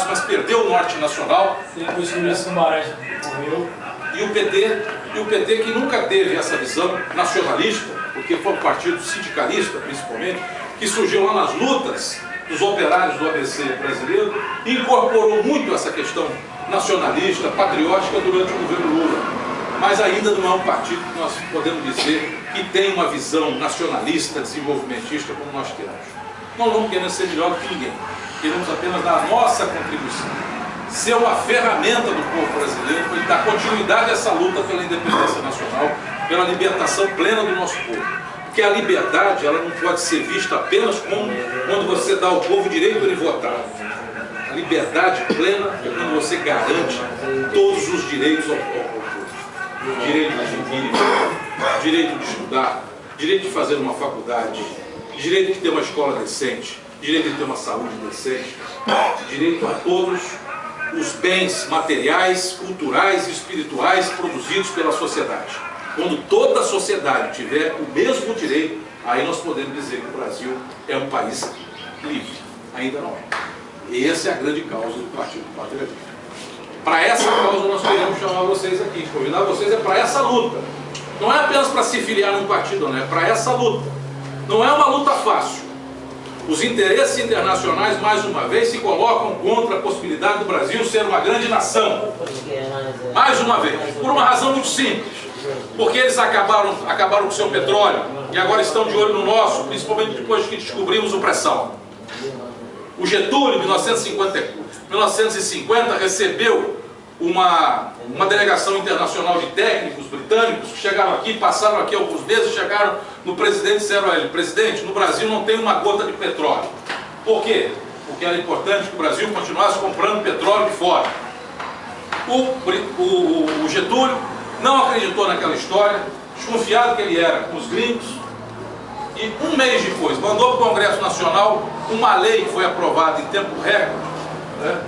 mas perdeu o norte nacional. Depois que o Luiz Guimarães morreu. E o PT que nunca teve essa visão nacionalista, porque foi um partido sindicalista, principalmente, que surgiu lá nas lutas dos operários do ABC brasileiro e incorporou muito essa questão nacionalista, patriótica durante o governo Lula. Mas ainda não é um partido que nós podemos dizer que tem uma visão nacionalista, desenvolvimentista como nós temos. Nós não queremos ser melhor do que ninguém. Queremos apenas dar a nossa contribuição. Ser uma ferramenta do povo brasileiro para dar continuidade a essa luta pela independência nacional, pela libertação plena do nosso povo. Porque a liberdade, ela não pode ser vista apenas como quando você dá ao povo o direito de votar. A liberdade plena é quando você garante todos os direitos ao povo. Direito de ir, direito de estudar, direito de fazer uma faculdade, direito de ter uma escola decente, direito de ter uma saúde decente, direito a todos os bens materiais, culturais e espirituais produzidos pela sociedade. Quando toda a sociedade tiver o mesmo direito, aí nós podemos dizer que o Brasil é um país livre. Ainda não é. E essa é a grande causa do Partido Pátria Livre. Para essa causa nós queremos chamar vocês aqui, convidar vocês para essa luta. Não é apenas para se filiar num partido, não é para essa luta. Não é uma luta fácil. Os interesses internacionais, mais uma vez, se colocam contra a possibilidade do Brasil ser uma grande nação. Mais uma vez, por uma razão muito simples. Porque eles acabaram com o seu petróleo e agora estão de olho no nosso, principalmente depois que descobrimos o pré-sal. O Getúlio, em 1950, recebeu uma delegação internacional de técnicos britânicos que chegaram aqui, passaram aqui alguns meses, chegaram no presidente e disseram a ele: presidente, no Brasil não tem uma gota de petróleo. Por quê? Porque era importante que o Brasil continuasse comprando petróleo de fora. O Getúlio não acreditou naquela história, desconfiado que ele era com os gringos, e um mês depois mandou para o Congresso Nacional uma lei que foi aprovada em tempo recorde,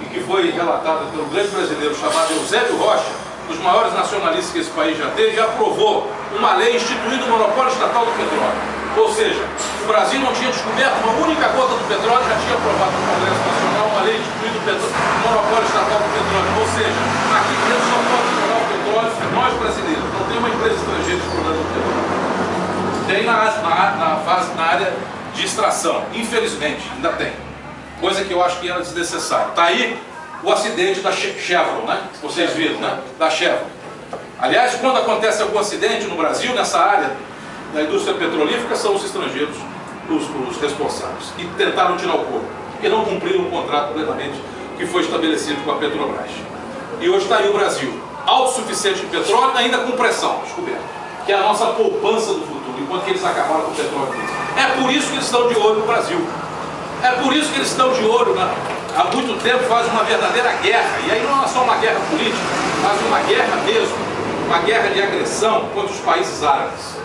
e que foi relatada pelo grande brasileiro chamado Eusébio Rocha, um dos maiores nacionalistas que esse país já teve, e aprovou uma lei instituindo o monopólio estatal do petróleo. Ou seja, o Brasil não tinha descoberto uma única gota do petróleo, já tinha aprovado no Congresso Nacional uma lei instituindo o monopólio estatal do petróleo. Ou seja, aqui dentro só pode explorar o petróleo nós brasileiros, não tem uma empresa estrangeira explorando o petróleo. Tem na área de extração, infelizmente, ainda tem. Coisa que eu acho que era desnecessário. Está aí o acidente da Chevron, né? Vocês viram, né? Da Chevron. Aliás, quando acontece algum acidente no Brasil, nessa área da indústria petrolífera, são os estrangeiros os responsáveis, que tentaram tirar o corpo, porque não cumpriram o contrato plenamente que foi estabelecido com a Petrobras. E hoje está aí o Brasil, autossuficiente em petróleo, ainda com pressão, descoberto, que é a nossa poupança do futuro, enquanto que eles acabaram com o petróleo deles. É por isso que eles estão de olho no Brasil. É por isso que eles estão de olho, né? Há muito tempo fazem uma verdadeira guerra, e aí não é só uma guerra política, mas uma guerra mesmo, uma guerra de agressão contra os países árabes.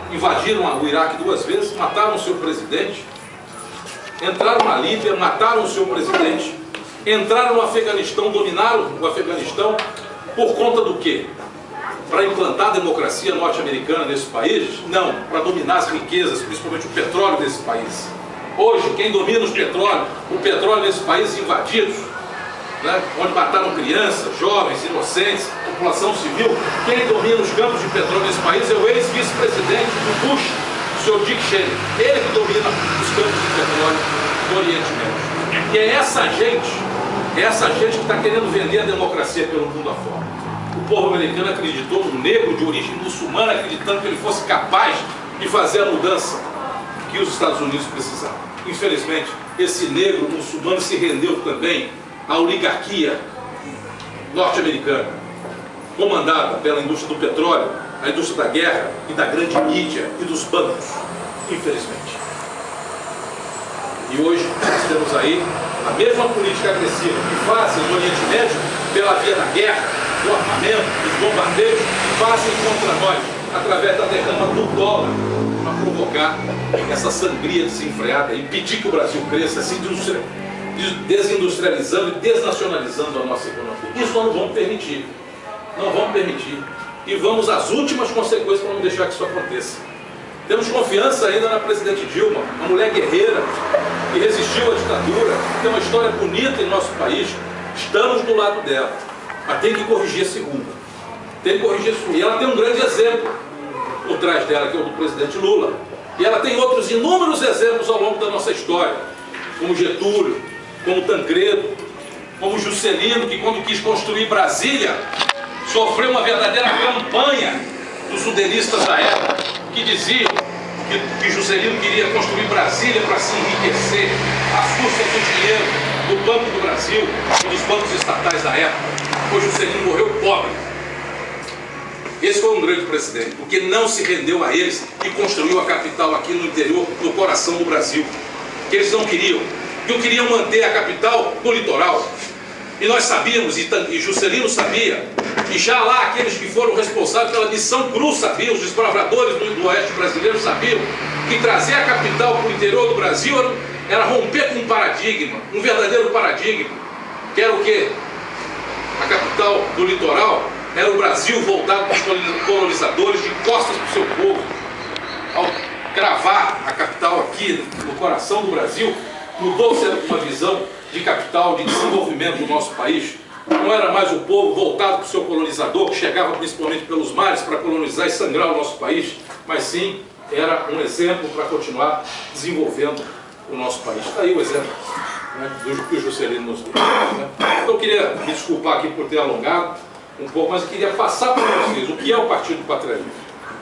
Invadiram o Iraque 2 vezes, mataram o seu presidente, entraram na Líbia, mataram o seu presidente, entraram no Afeganistão, dominaram o Afeganistão, por conta do quê? Para implantar a democracia norte-americana nesse país? Não, para dominar as riquezas, principalmente o petróleo desse país. Hoje, quem domina o petróleo nesse país invadidos, né, onde mataram crianças, jovens, inocentes, população civil, quem domina os campos de petróleo nesse país é o ex-vice-presidente do Bush, o Sr. Dick Cheney. Ele que domina os campos de petróleo do Oriente Médio. E é essa gente que está querendo vender a democracia pelo mundo afora. O povo americano acreditou num negro de origem muçulmana, acreditando que ele fosse capaz de fazer a mudança que os Estados Unidos precisavam. Infelizmente, esse negro muçulmano se rendeu também à oligarquia norte-americana, comandada pela indústria do petróleo, a indústria da guerra e da grande mídia e dos bancos, infelizmente. E hoje nós temos aí a mesma política agressiva que fazem no Oriente Médio pela via da guerra, do armamento, dos bombardeios, fazem contra nós através da derrama do dólar, para provocar essa sangria desenfreada e impedir que o Brasil cresça, se desindustrializando e desnacionalizando a nossa economia. Isso nós não vamos permitir. Não vamos permitir. E vamos às últimas consequências para não deixar que isso aconteça. Temos confiança ainda na presidente Dilma, uma mulher guerreira, que resistiu à ditadura, que tem uma história bonita em nosso país. Estamos do lado dela, mas tem que corrigir esse rumo. Tem que corrigir esse rumo. E ela tem um grande exemplo por trás dela, que é o do presidente Lula. E ela tem outros inúmeros exemplos ao longo da nossa história, como Getúlio, como Tancredo, como Juscelino, que quando quis construir Brasília, sofreu uma verdadeira campanha dos udenistas da época, que diziam que Juscelino queria construir Brasília para se enriquecer às custas do dinheiro do Banco do Brasil e dos bancos estatais da época, pois Juscelino morreu pobre. Esse foi um grande presidente, porque não se rendeu a eles e construiu a capital aqui no interior, no coração do Brasil, que eles não queriam manter a capital no litoral. E nós sabíamos, e Juscelino sabia, e já lá aqueles que foram responsáveis pela missão Cruz sabiam, os desbravadores do oeste brasileiro sabiam, que trazer a capital para o interior do Brasil era romper com um paradigma, um verdadeiro paradigma, que era o quê? A capital do litoral era o Brasil voltado para os colonizadores, de costas para o seu povo. Ao cravar a capital aqui no coração do Brasil, mudou-se uma visão de capital, de desenvolvimento do nosso país. Não era mais o povo voltado para o seu colonizador, que chegava principalmente pelos mares para colonizar e sangrar o nosso país, mas sim era um exemplo para continuar desenvolvendo o nosso país. Está aí o exemplo, né, do que o Juscelino nos deu. Né? Então eu queria me desculpar aqui por ter alongado um pouco, mas eu queria passar para vocês o que é o Partido Pátria Livre.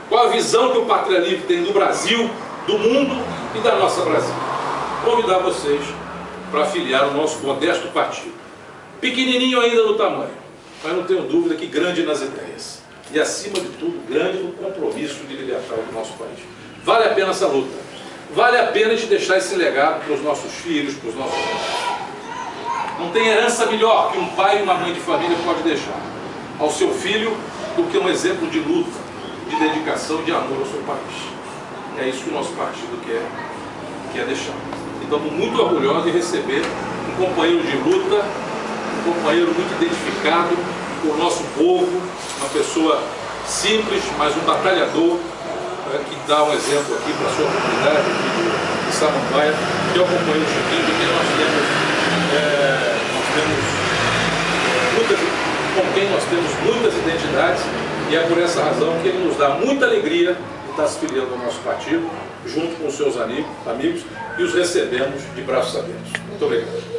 Qual a visão que o Pátria Livre tem do Brasil, do mundo e da nossa Brasília. Convidar vocês para afiliar o nosso modesto partido. Pequenininho ainda no tamanho, mas não tenho dúvida que grande nas ideias. E, acima de tudo, grande no compromisso de libertar o nosso país. Vale a pena essa luta. Vale a pena a gente deixar esse legado para os nossos filhos, para os nossos filhos. Não tem herança melhor que um pai e uma mãe de família pode deixar ao seu filho do que um exemplo de luta, de dedicação e de amor ao seu país. É isso que o nosso partido quer deixar. Então, estamos muito orgulhosos de receber um companheiro de luta, um companheiro muito identificado com o nosso povo, uma pessoa simples, mas um batalhador, que dá um exemplo aqui para a sua comunidade aqui de Samambaia, que é o companheiro Chiquinho, com quem nós temos muitas identidades, e é por essa razão que ele nos dá muita alegria de estar se filiando ao nosso partido, junto com os seus amigos, e os recebemos de braços abertos. Muito obrigado.